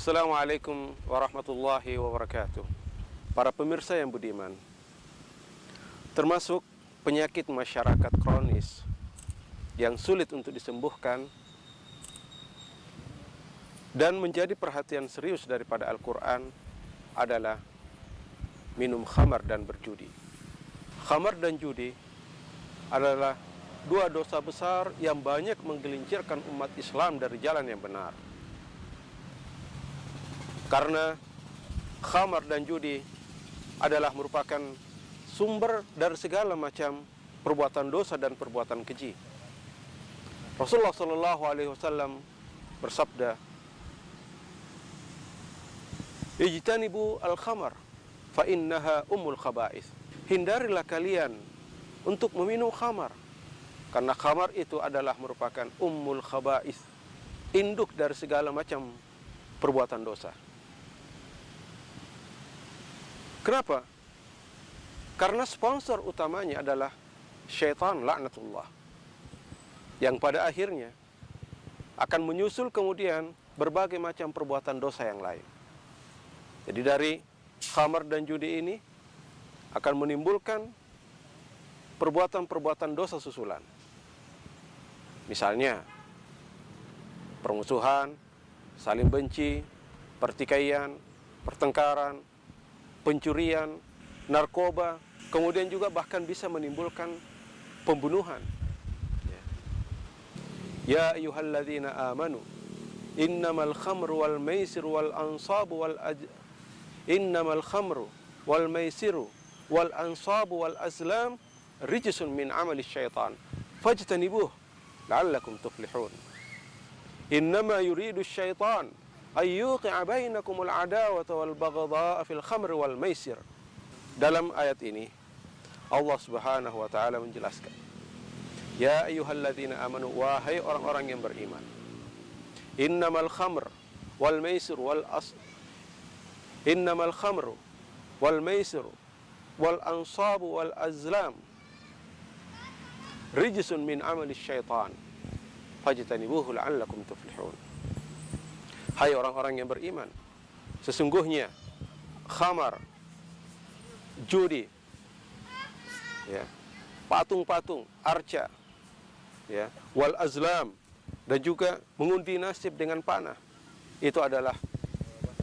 Assalamualaikum warahmatullahi wabarakatuh. Para pemirsa yang budiman, termasuk penyakit masyarakat kronis yang sulit untuk disembuhkan dan menjadi perhatian serius daripada Al-Quran adalah minum khamar dan berjudi. Khamar dan judi adalah dua dosa besar yang banyak menggelincirkan umat Islam dari jalan yang benar. Karena khamar dan judi adalah merupakan sumber dari segala macam perbuatan dosa dan perbuatan keji. Rasulullah SAW bersabda, "Ijtanibu al-khamar fa innaha ummul khaba'ith." Hindarilah kalian untuk meminum khamar, karena khamar itu adalah merupakan ummul khaba'ith, induk dari segala macam perbuatan dosa. Kenapa? Karena sponsor utamanya adalah syaitan laknatullah, yang pada akhirnya akan menyusul kemudian berbagai macam perbuatan dosa yang lain. Jadi dari khamar dan judi ini akan menimbulkan perbuatan-perbuatan dosa susulan. Misalnya permusuhan, saling benci, pertikaian, pertengkaran, pencurian, narkoba, kemudian juga bahkan bisa menimbulkan pembunuhan. Ya ayyuhalladzina amanu innamal khamru wal maisiru wal ansabu innamal khamru wal maisiru wal ansabu wal azlam rijsun min amali syaitan fajtanibuh la'allakum tuflihun. Innama yuridu syaitan ayyuqi'a bainakumul adawata wal baghdha'a fil khamri wal maisir. Dalam ayat ini Allah Subhanahu wa taala menjelaskan, ya ayyuhalladzina amanu, wahai orang-orang yang beriman, innamal khamr wal maisir innamal khamru wal maisir wal ansabu wal azlam rijsun min amali syaitan fajtanibuhu la'allakum tuflihun. Hai orang-orang yang beriman, sesungguhnya khamar, judi, patung-patung, arca, wal azlam, dan juga mengundi nasib dengan panah, itu adalah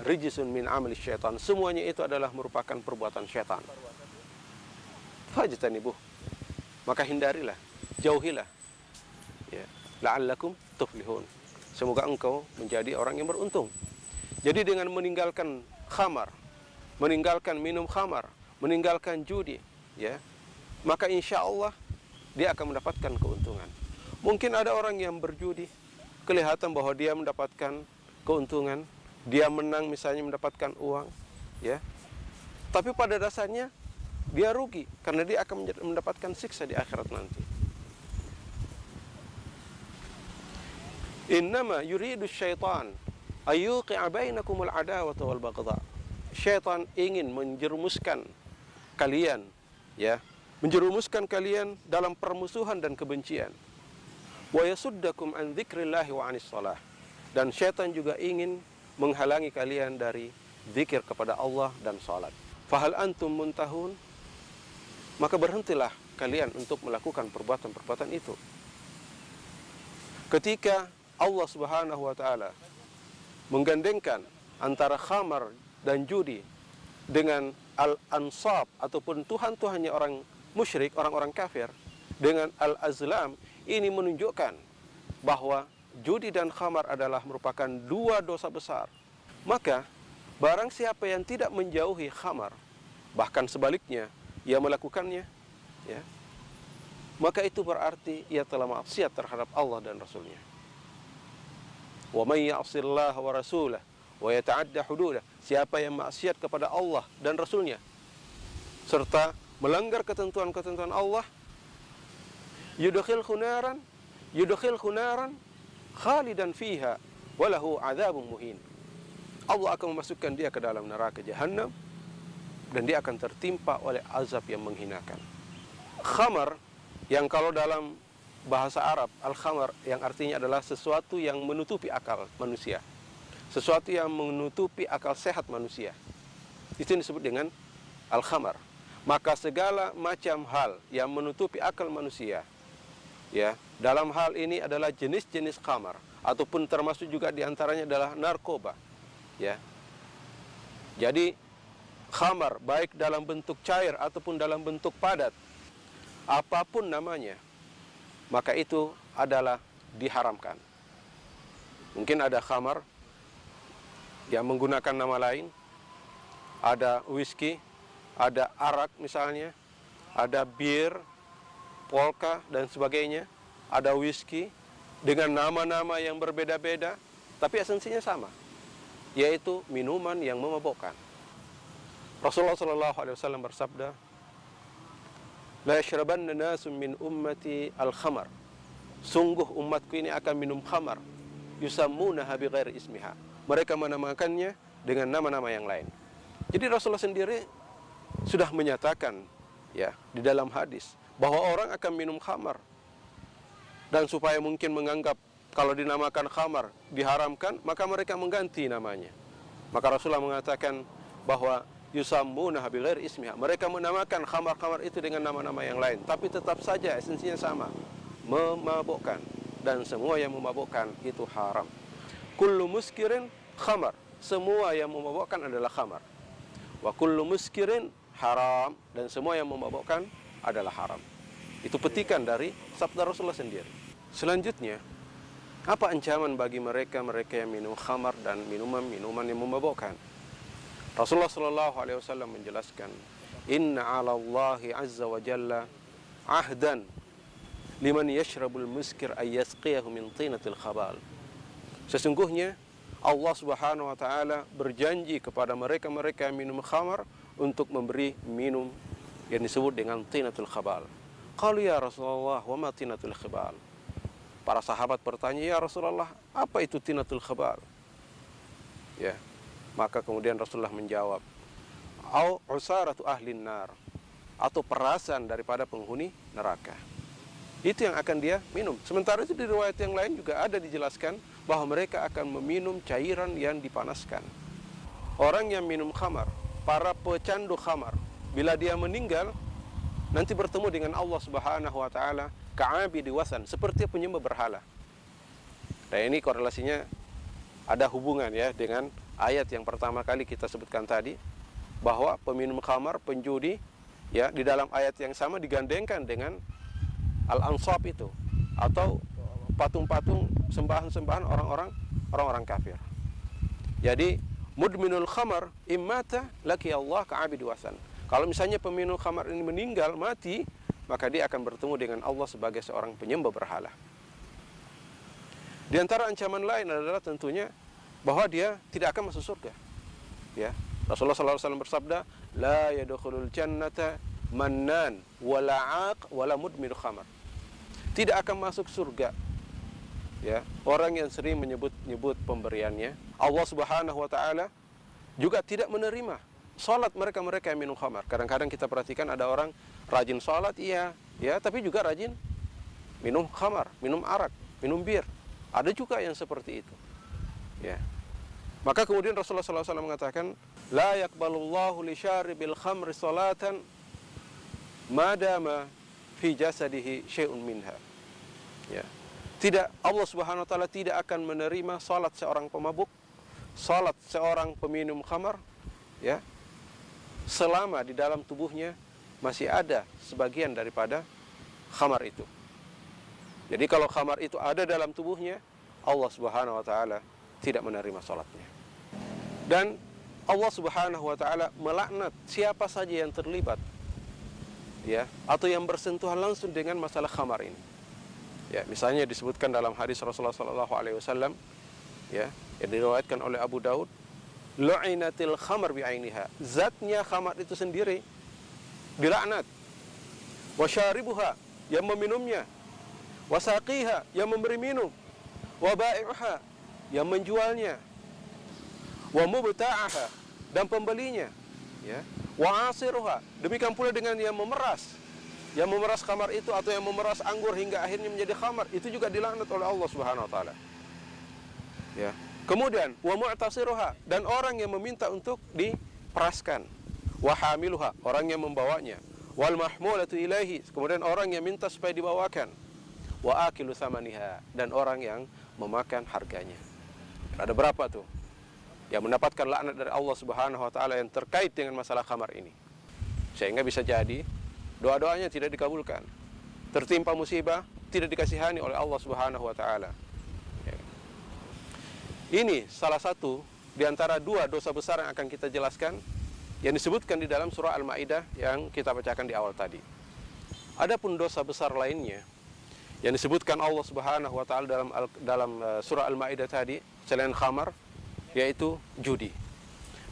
rijsun min amali syaitan. Semuanya itu adalah merupakan perbuatan syaitan. Fajtanibuh, maka hindarilah, jauhilah, la'allakum tuflihun, semoga engkau menjadi orang yang beruntung. Jadi dengan meninggalkan khamar, meninggalkan minum khamar, meninggalkan judi, maka insya Allah dia akan mendapatkan keuntungan. Mungkin ada orang yang berjudi, kelihatan bahwa dia mendapatkan keuntungan, dia menang misalnya mendapatkan uang, tapi pada dasarnya dia rugi, karena dia akan mendapatkan siksa di akhirat nanti. Innama yuridu syaitan ayyuqi'a bainakumul adawata wal baghdha. Syaitan ingin menjerumuskan kalian, menjerumuskan kalian dalam permusuhan dan kebencian. Wa yasuddakum an dzikrillahi wa anis shalah. Dan syaitan juga ingin menghalangi kalian dari zikir kepada Allah dan salat. Fahal antum muntahun? Maka berhentilah kalian untuk melakukan perbuatan-perbuatan itu. Ketika Allah Subhanahu wa taala menggandengkan antara khamar dan judi dengan al-ansab ataupun tuhan-tuhannya orang musyrik, orang-orang kafir, dengan al-azlam, ini menunjukkan bahwa judi dan khamar adalah merupakan dua dosa besar. Maka barang siapa yang tidak menjauhi khamar, bahkan sebaliknya ia melakukannya, maka itu berarti ia telah maksiat terhadap Allah dan Rasulnya. Wa may ya'sillaha wa rasulahu wa yata'adda hududah. Siapa yang maksiat kepada Allah dan Rasulnya serta melanggar ketentuan-ketentuan Allah, yudkhilhu naran khalidan fiha wa lahu 'adzabun muhin. Allah akan memasukkan dia ke dalam neraka jahanam dan dia akan tertimpa oleh azab yang menghinakan. Khamar, yang kalau dalam bahasa Arab, al-khamar, yang artinya adalah sesuatu yang menutupi akal manusia. sesuatu yang menutupi akal sehat manusia. Itu disebut dengan al-khamar. Maka segala macam hal yang menutupi akal manusia, ya, dalam hal ini adalah jenis-jenis khamar, ataupun termasuk juga diantaranya adalah narkoba, ya. Jadi khamar baik dalam bentuk cair ataupun dalam bentuk padat, apapun namanya, maka itu adalah diharamkan. Mungkin ada khamar yang menggunakan nama lain, ada whisky, ada arak misalnya, ada bir, polka dan sebagainya, ada whisky dengan nama-nama yang berbeda-beda, tapi esensinya sama, yaitu minuman yang memabukkan. Rasulullah SAW bersabda, "La yashrabanna nasun min ummati al-khamar." Sungguh umatku ini akan minum khamar, yusammunaha bighairi ismiha. Mereka menamakannya dengan nama-nama yang lain. Jadi Rasulullah sendiri sudah menyatakan, ya, di dalam hadis bahwa orang akan minum khamar, dan supaya mungkin menganggap kalau dinamakan khamar diharamkan, maka mereka mengganti namanya. Maka Rasulullah mengatakan bahwa yusammunaha bighairi ismiha. Mereka menamakan khamar-khamar itu dengan nama-nama yang lain, tapi tetap saja esensinya sama, memabukkan, dan semua yang memabukkan itu haram. Kullu muskirin khamar, semua yang memabukkan adalah khamar. Wa kullu muskirin haram, dan semua yang memabukkan adalah haram. Itu petikan dari sabda Rasulullah sendiri. Selanjutnya, apa ancaman bagi mereka yang minum khamar dan minuman yang memabukkan? Rasulullah SAW menjelaskan, "Inna 'ala Allahi 'azza wa jalla 'ahdan liman yashrabul muskir ay yasqiyahu min tinatil khabal." Sesungguhnya Allah Subhanahu wa taala berjanji kepada mereka yang minum khamar untuk memberi minum yang disebut dengan tinatul khabal. Qalu ya Rasulullah, wa ma tinatul khabal? Para sahabat bertanya, "Ya Rasulullah, apa itu tinatul khabal?" Ya. Maka kemudian Rasulullah menjawab, "Au usaratu ahlin nar," atau perasan daripada penghuni neraka. Itu yang akan dia minum. Sementara itu di riwayat yang lain juga ada dijelaskan bahwa mereka akan meminum cairan yang dipanaskan. Orang yang minum khamar, para pecandu khamar, bila dia meninggal, nanti bertemu dengan Allah Subhanahu wa taala ka'abidi wasan, seperti penyembah berhala. Nah, ini korelasinya ada hubungan, ya, dengan ayat yang pertama kali kita sebutkan tadi, bahwa peminum khamar, penjudi, ya, di dalam ayat yang sama digandengkan dengan al-ansab itu, atau patung-patung sembahan-sembahan orang-orang kafir. Jadi mudminul khamar immata laki Allah ka'abidi wasan. Kalau misalnya peminum khamar ini meninggal, mati, maka dia akan bertemu dengan Allah sebagai seorang penyembah berhala. Di antara ancaman lain adalah tentunya bahwa dia tidak akan masuk surga. Ya, Rasulullah SAW bersabda, "La yadkhulul jannata mannan wala 'aq wala mudmin khamar." Tidak akan masuk surga, ya, orang yang sering menyebut pemberiannya. Allah Subhanahu wa taala juga tidak menerima salat mereka yang minum khamar. Kadang-kadang kita perhatikan ada orang rajin salat, iya, ya, tapi juga rajin minum khamar, minum arak, minum bir. Ada juga yang seperti itu. Ya. Maka kemudian Rasulullah SAW mengatakan, "La yaqbalullahu li syaribil khamri salatan madama fi jasadihi syai'un minha." Ya. Tidak, Allah Subhanahu wa taala tidak akan menerima salat seorang pemabuk, salat seorang peminum khamar, ya, selama di dalam tubuhnya masih ada sebagian daripada khamar itu. Jadi kalau khamar itu ada dalam tubuhnya, Allah Subhanahu wa taala tidak menerima salatnya. Dan Allah Subhanahu wa taala melaknat siapa saja yang terlibat, ya, atau yang bersentuhan langsung dengan masalah khamar ini. Ya, misalnya disebutkan dalam hadis Rasulullah SAW, ya, yang diriwayatkan oleh Abu Daud, "Lu'inatil khamar bi'ainiha." Zatnya khamar itu sendiri dilaknat. Wa syaribuha, yang meminumnya. Wa saqiha, yang memberi minum. Wa ba'i'uha, yang menjualnya. Wa mubta'aha, dan pembelinya, ya. Wa asiruha, demikian pula dengan yang memeras khamar itu, atau yang memeras anggur hingga akhirnya menjadi khamar, itu juga dilaknat oleh Allah Subhanahu wa taala. Ya. Kemudian wa mu'tasiruha, dan orang yang meminta untuk diperaskan. Wa hamiluha, orang yang membawanya. Wal mahmulatu ilaihi, kemudian orang yang minta supaya dibawakan. Wa akilu thamaniha, dan orang yang memakan harganya. Ada berapa tuh yang mendapatkan laknat dari Allah Subhanahu wa taala yang terkait dengan masalah khamar ini? Sehingga bisa jadi doa-doanya tidak dikabulkan, tertimpa musibah, tidak dikasihani oleh Allah Subhanahu wa taala. Ini salah satu di antara dua dosa besar yang akan kita jelaskan yang disebutkan di dalam surah Al-Maidah yang kita bacakan di awal tadi. Adapun dosa besar lainnya yang disebutkan Allah Subhanahu wa taala dalam surah Al-Maidah tadi selain khamar, yaitu judi.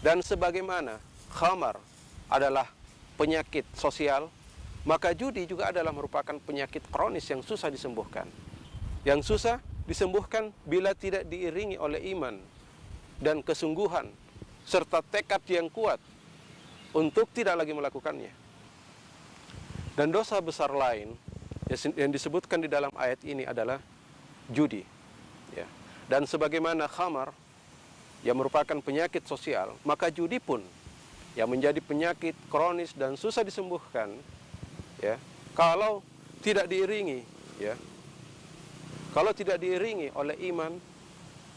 Dan sebagaimana khamar adalah penyakit sosial, maka judi juga adalah merupakan penyakit kronis yang susah disembuhkan. Yang susah disembuhkan bila tidak diiringi oleh iman dan kesungguhan serta tekad yang kuat untuk tidak lagi melakukannya. Dan dosa besar lain yang disebutkan di dalam ayat ini adalah judi, ya. Dan sebagaimana khamar yang merupakan penyakit sosial, maka judi pun yang menjadi penyakit kronis dan susah disembuhkan, ya, kalau tidak diiringi, ya, kalau tidak diiringi oleh iman,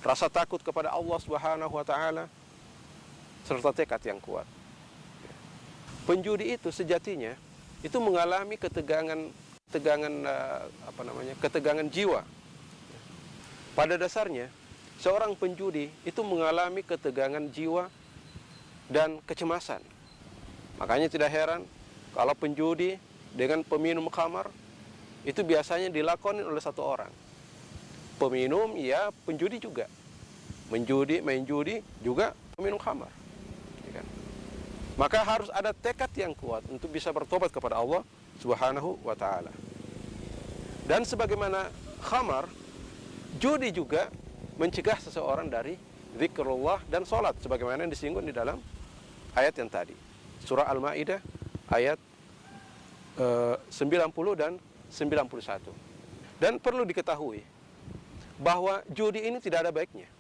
rasa takut kepada Allah Subhanahu wa taala serta tekad yang kuat. Penjudi itu sejatinya itu mengalami ketegangan jiwa. Pada dasarnya seorang penjudi itu mengalami ketegangan jiwa dan kecemasan. Makanya tidak heran kalau penjudi dengan peminum khamar itu biasanya dilakoni oleh satu orang. Peminum, ya, penjudi juga. Main judi juga peminum khamar. Ya kan? Maka harus ada tekad yang kuat untuk bisa bertobat kepada Allah Subhanahu wa taala. Dan sebagaimana khamar, judi juga mencegah seseorang dari zikrullah dan salat sebagaimana yang disinggung di dalam ayat yang tadi. Surah Al-Maidah ayat 90 dan 91. Dan perlu diketahui bahwa judi ini tidak ada baiknya.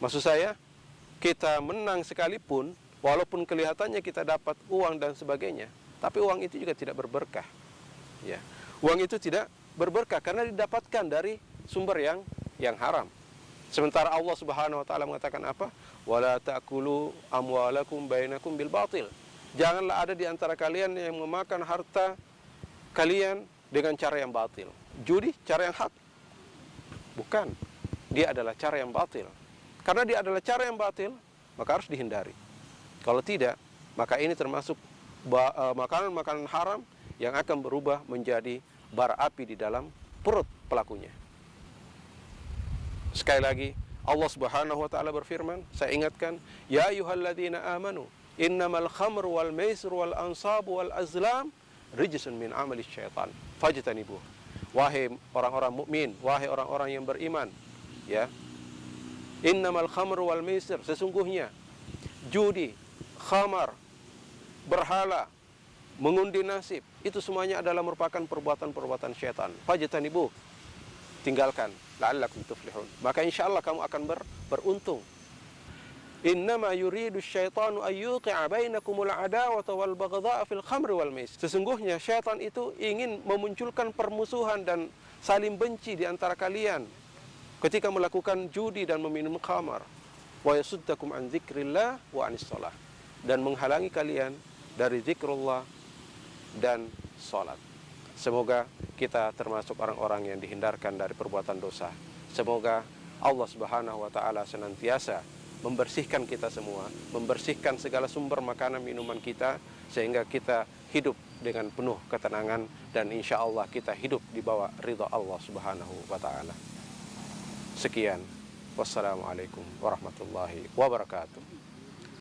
Maksud saya, kita menang sekalipun, walaupun kelihatannya kita dapat uang dan sebagainya, tapi uang itu juga tidak berberkah. Ya. Uang itu tidak berberkah karena didapatkan dari sumber yang haram. Sementara Allah Subhanahu wa taala mengatakan apa? Wala ta'kulu amwalakum bainakum bil batil. Janganlah ada di antara kalian yang memakan harta kalian dengan cara yang batil. Judi cara yang hak. Bukan. Dia adalah cara yang batil. Karena dia adalah cara yang batil, maka harus dihindari. Kalau tidak, maka ini termasuk makanan-makanan haram yang akan berubah menjadi bara api di dalam perut pelakunya. Sekali lagi, Allah Subhanahu wa taala berfirman, saya ingatkan, ya ayyuhalladzina amanu, innamal khamru wal maisir wal ansabu wal azlam rijsun min amali syaitan fajtanibuh. Wahai orang-orang mukmin, wahai orang-orang yang beriman, ya. Innamal khamru wal maisir, sesungguhnya judi, khamar, berhala, mengundi nasib, itu semuanya adalah merupakan perbuatan-perbuatan syaitan. Fajtanibuh, tinggalkan, la'allakum tuflihun. Maka insyaallah kamu akan beruntung. Innama yuridu syaitanu ayyuqi'a bainakumul adawata wal baghdha'a fil khamri wal maisir. Sesungguhnya syaitan itu ingin memunculkan permusuhan dan saling benci di antara kalian ketika melakukan judi dan meminum khamar. Wa yasuddakum an dzikrillah wa anis shalah, dan menghalangi kalian dari zikrullah dan salat. Semoga kita termasuk orang-orang yang dihindarkan dari perbuatan dosa. Semoga Allah Subhanahu wa taala senantiasa membersihkan kita semua, membersihkan segala sumber makanan minuman kita, sehingga kita hidup dengan penuh ketenangan, dan insya Allah kita hidup di bawah ridha Allah Subhanahu wa ta'ala. Sekian, wassalamualaikum warahmatullahi wabarakatuh.